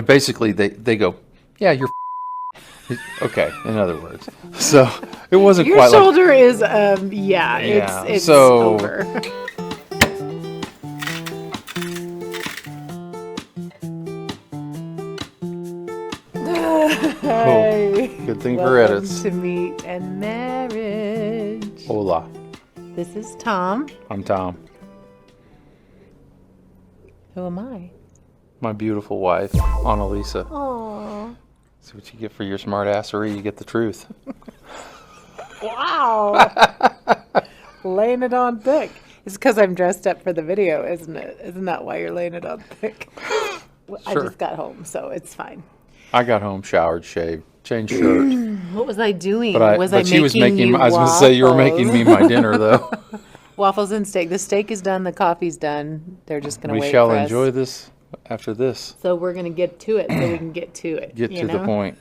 Basically, they go, yeah, you're okay. In other words, so it wasn't Your quite shoulder is yeah. it's So over. oh, Hi. good thing for Welcome edits. to Meat and Marriage. Hola, This is Tom. I'm Tom. Who am I? My beautiful wife, Annalisa. Aww. See what you get for your smart assery. You get the truth. Wow. Laying it on thick. It's because I'm dressed up for the video, isn't it? Isn't that why you're laying it on thick? I Sure. just got home, so it's fine. I got home, showered, shaved, changed shirt. What was I doing? She was making. I was going to say you were making me my dinner though. Waffles and steak. The steak is done. The coffee's done. They're just going to We wait shall for enjoy us. this after this. So we're going to get to it so we can get to it. Get you to know? the point.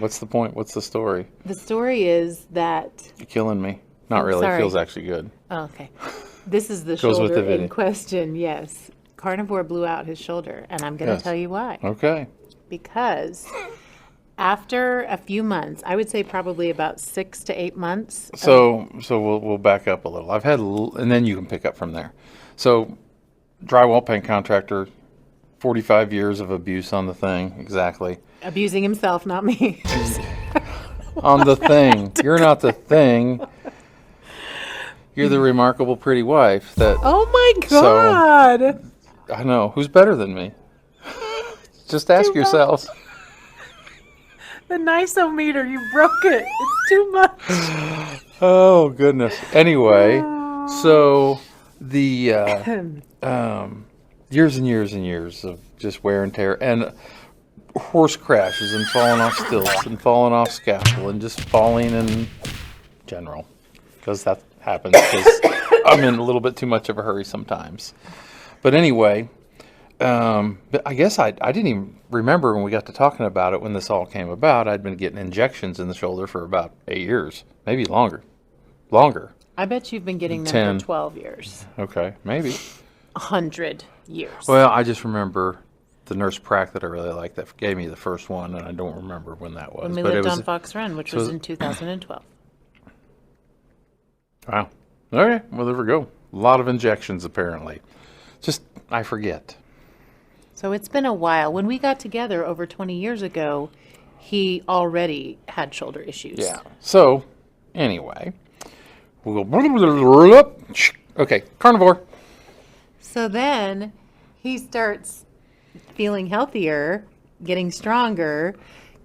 What's the point? What's the story? The story is that... You're killing me. Not Oh, really. sorry. Feels actually good. Oh, okay. This is the Goes with shoulder the video. in question, yes. Carnivore blew out his shoulder, and I'm going to Yes. tell you why. Okay. Because after a few months, I would say probably about 6 to 8 months. So we'll back up a little. I've had, and then you can pick up from there. So, drywall paint contractor, 45 years of abuse on the thing. Exactly. Abusing himself, not me. On the thing. You're not the thing. You're the remarkable pretty wife that Oh my God! I know. Who's better than me? Just ask Too much. yourselves. The nisometer, you broke it. It's too much. Oh goodness. Anyway, so the years and years and years of just wear and tear and horse crashes and falling off stilts and falling off scaffold and just falling in general, because that happens because I'm in a little bit too much of a hurry sometimes. But anyway, but I guess I didn't even remember when we got to talking about it when this all came about. I'd been getting injections in the shoulder for about 8 years, maybe longer. I bet you've been getting them 10. for 12 years. Okay, maybe. 100 years. Well, I just remember the nurse prac that I really liked that gave me the first one, and I don't remember when that was. When we but lived it was on Fox Run, which was in 2012. wow. Okay, well there we go. A lot of injections apparently. Just I forget. So it's been a while. When we got together over 20 years ago, he already had shoulder issues. Yeah. So anyway, we'll go. Okay, carnivore. So then he starts feeling healthier, getting stronger,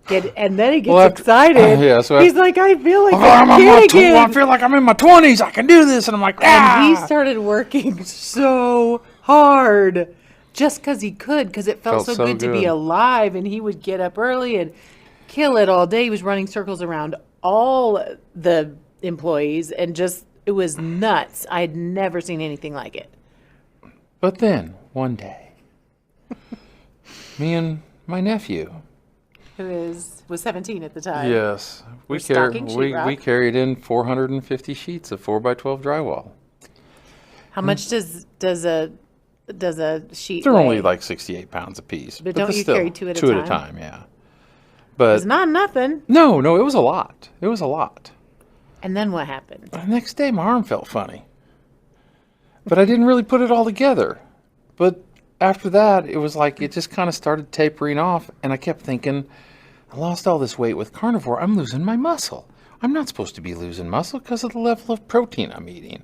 and then he gets excited. Yeah, so he's like, I feel like I'm I'm on my again. I feel like I'm in my 20s. I can do this, and I'm like, And he started working so hard just because he could, because it felt so good to be alive. And he would get up early and kill it all day. He was running circles around all the employees, and just, it was nuts. I had never seen anything like it. But then one day, me and my nephew. Who was 17 at the time. Yes, we stocking sheetrock. carried in 450 sheets of 4x12 drywall. How much does a sheet They're weigh? only like 68 pounds a piece. But don't they're you still carry two at a two at a time? time? Yeah. But It's not nothing. no, it was a lot. It was a lot. And then what happened? The next day, my arm felt funny, but I didn't really put it all together. But after that, it was like it just kind of started tapering off, and I kept thinking, I lost all this weight with carnivore. I'm losing my muscle. I'm not supposed to be losing muscle because of the level of protein I'm eating.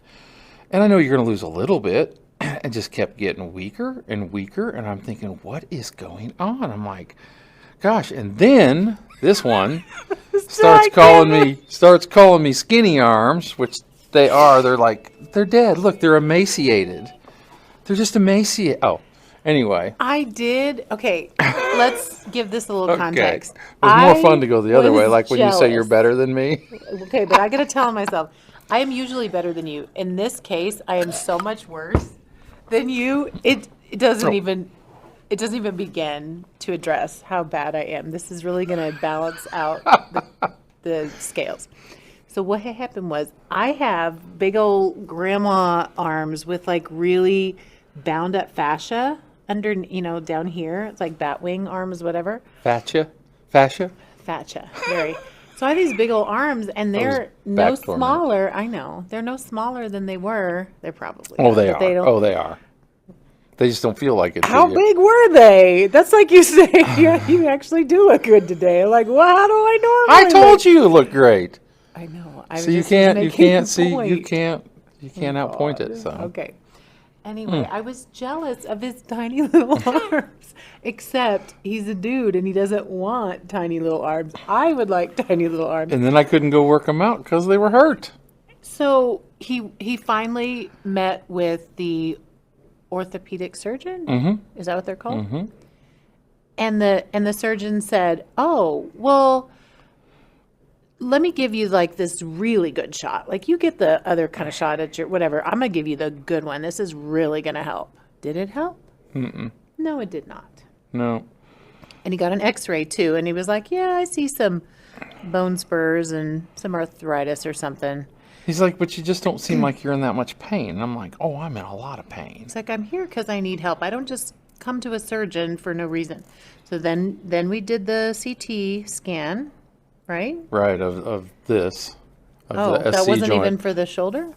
And I know you're going to lose a little bit. And just kept getting weaker and weaker. And I'm thinking, what is going on? I'm like, gosh. And then this one starts calling me skinny arms, which they are. They're dead. Look, they're emaciated. They're just emaciated. Oh, anyway. I did. Okay, let's give this a little context. It was more fun to go the other way, like when you say you're jealous. better than me. Okay, but I got to tell myself, I am usually better than you. In this case, I am so much worse than you. It doesn't even begin to address how bad I am. This is really going to balance out the scales. So what had happened was I have big old grandma arms with like really bound up fascia under, down here. It's like bat wing arms, whatever. Fascia. Fascia, very. So I have these big old arms, and they're no back torment. smaller. I know they're no smaller than they were. They're probably. Oh, not, they but are. They don't, Oh, they are. They just don't feel like it. How do you? big were they? That's like you say, yeah, you actually do look good today. Like, well, how do I normally I told look? you look great. I know. So you can't see, you can't outpoint it. So Okay. Anyway, I was jealous of his tiny little arms. Except he's a dude and he doesn't want tiny little arms. I would like tiny little arms. And then I couldn't go work them out because they were hurt. So he finally met with the orthopedic surgeon. Mm-hmm. Is that what they're called? Mm-hmm. And the surgeon said, "Oh, well, let me give you like this really good shot. Like you get the other kind of shot at your whatever. I'm gonna give you the good one. This is really gonna help." Did it help? Mm-mm. No, it did not. No. And he got an X-ray too, and he was like, "Yeah, I see some bone spurs and some arthritis or something." He's like, but you just don't seem like you're in that much pain. And I'm like, oh, I'm in a lot of pain. It's like, I'm here because I need help. I don't just come to a surgeon for no reason. So then we did the CT scan, right? Right, of this. Of Oh, the that SC wasn't joint. even for the shoulder?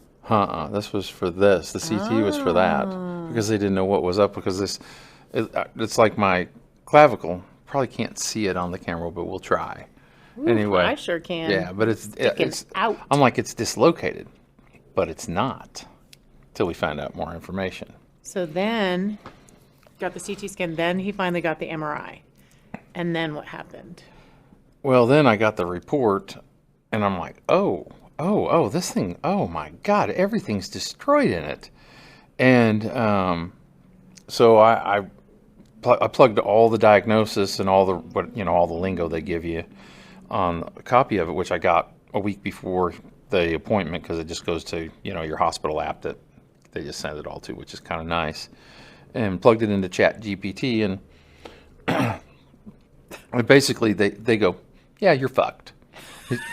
This was for this. The CT was for that. Because they didn't know what was up. Because it's like my clavicle. Probably can't see it on the camera, but we'll try. Anyway. I sure can. Yeah, but it's out. I'm like, it's dislocated. But it's not. Till we find out more information. So then, got the CT scan. Then he finally got the MRI. And then what happened? Well, then I got the report, and I'm like, oh, this thing, oh my God, everything's destroyed in it. And so I plugged all the diagnosis and all the lingo they give you on a copy of it, which I got a week before the appointment because it just goes to, your hospital app that they just send it all to, which is kind of nice. And plugged it into Chat GPT, and basically they go, yeah, you're fucked.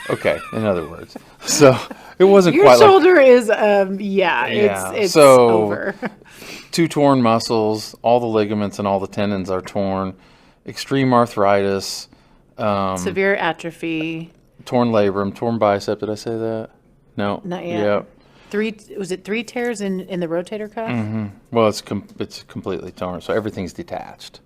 Okay, in other words. So it wasn't Your quite shoulder is, it's so over. 2 torn muscles, all the ligaments and all the tendons are torn, extreme arthritis, Severe atrophy. torn labrum, torn bicep. Did I say that? No. Not yet. Yeah. Was it 3 tears in the rotator cuff? Mm-hmm. Well, it's completely torn, so everything's detached.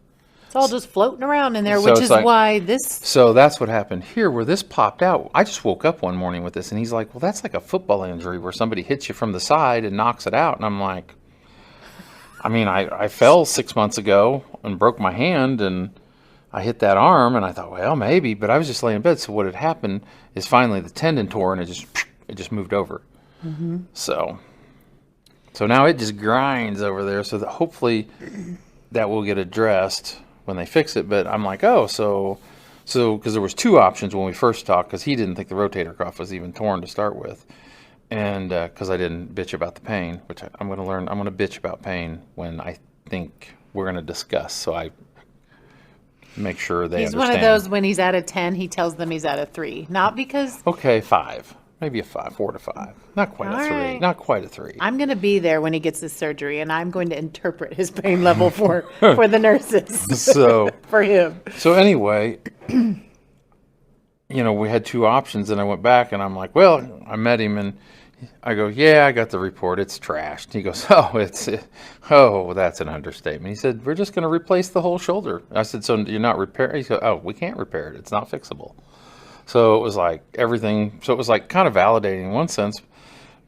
It's all just floating around in there, So which it's is like- why this. So that's what happened here, where this popped out. I just woke up one morning with this, and he's like, well, that's like a football injury where somebody hits you from the side and knocks it out. And I'm like, I mean, I fell 6 months ago and broke my hand, and I hit that arm, and I thought, well, maybe. But I was just laying in bed, so what had happened is finally the tendon tore, and it just moved over. Mm-hmm. So now it just grinds over there, so that hopefully that will get addressed when they fix it. But I'm like, so because there was 2 options when we first talked, because he didn't think the rotator cuff was even torn to start with, and because I didn't bitch about the pain, which I'm going to learn. I'm going to bitch about pain when I think we're going to discuss, so I make sure they He's understand. one of those, when he's at a 10, he tells them he's at a 3. Not because Okay, 5, maybe a 5, 4 to 5, not quite All a 3, right. not quite a 3. I'm going to be there when he gets his surgery, and I'm going to interpret his pain level for the nurses, So for him. So anyway, we had 2 options, and I went back, and I'm like, well, I met him, and I go, yeah, I got the report. It's trashed. He goes, that's an understatement. He said, we're just going to replace the whole shoulder. I said, so you're not repairing? He goes, oh, we can't repair it. It's not fixable. So it was like everything. So it was like kind of validating in one sense,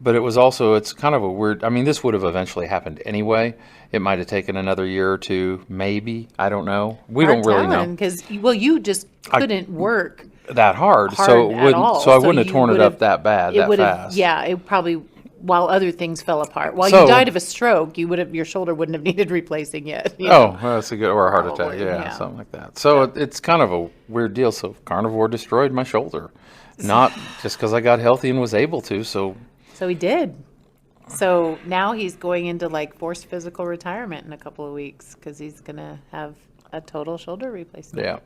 but it was also, it's kind of a weird, I mean, this would have eventually happened anyway. It might have taken another year or 2, maybe. I don't know. We don't really know. Because, you just couldn't work That hard, hard so it at wouldn't. all. So I wouldn't have you torn it would've- up that bad, that would have, fast. yeah, it probably, while other things fell apart. While So- you died of a stroke, your shoulder wouldn't have needed replacing yet. Oh, well, that's a good, or a heart attack, Probably, yeah. something like that. So it's kind of a weird deal. So Carnivore destroyed my shoulder, not just because I got healthy and was able to. So So he did. So now he's going into like forced physical retirement in a couple of weeks because he's going to have a total shoulder replacement. yeah.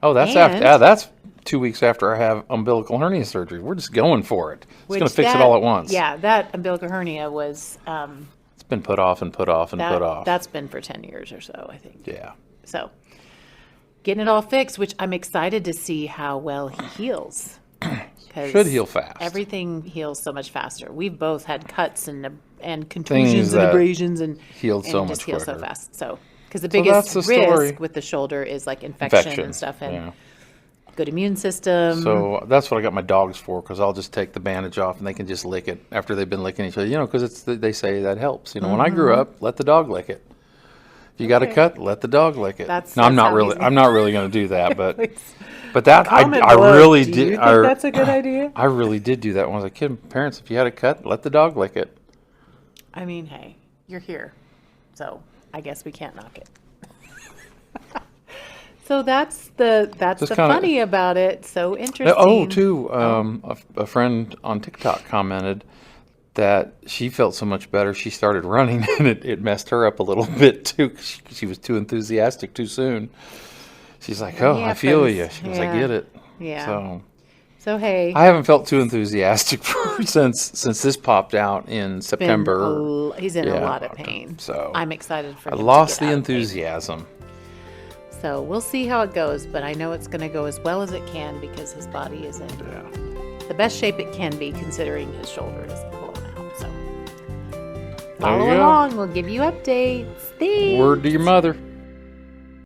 Oh, that's And- after. That's 2 weeks after I have umbilical hernia surgery. We're just going for it. It's going to Which fix it that- all at once. Yeah, that umbilical hernia was It's been put off and put off and put off. That's been for 10 years or so, I think. Yeah. So, getting it all fixed, which I'm excited to see how well he heals. Should heal fast. Everything heals so much faster. We've both had cuts and contusions and that abrasions and healed so it much just heals so quicker. fast. So, because the So biggest that's the story. risk with the shoulder is like infection and stuff, and yeah. good immune system. So that's what I got my dogs for, because I'll just take the bandage off and they can just lick it after they've been licking each other. You know, because they say that helps. You know, when I grew up, let the dog lick it. If you got a cut, let the dog lick it. I'm not really going to do that, but that I really did. Do you think that's a good idea? I really did do that when I was a kid. Parents, if you had a cut, let the dog lick it. I mean, hey, you're here, so I guess we can't knock it. So that's the funny about it. So interesting. Oh, too. A friend on TikTok commented that she felt so much better. She started running, and it messed her up a little bit too. 'Cause she was too enthusiastic too soon. She's like, "Oh, I feel you." She goes, "I get it." Yeah. So hey, I haven't felt too enthusiastic since this popped out in September. He's in a lot of pain. So I'm excited for him. I lost to get the out of pain. enthusiasm. So we'll see how it goes, but I know it's going to go as well as it can because his body is in the best shape it can be, considering his shoulder is blown out. So follow along. We'll give you updates. Thanks. Word to your mother.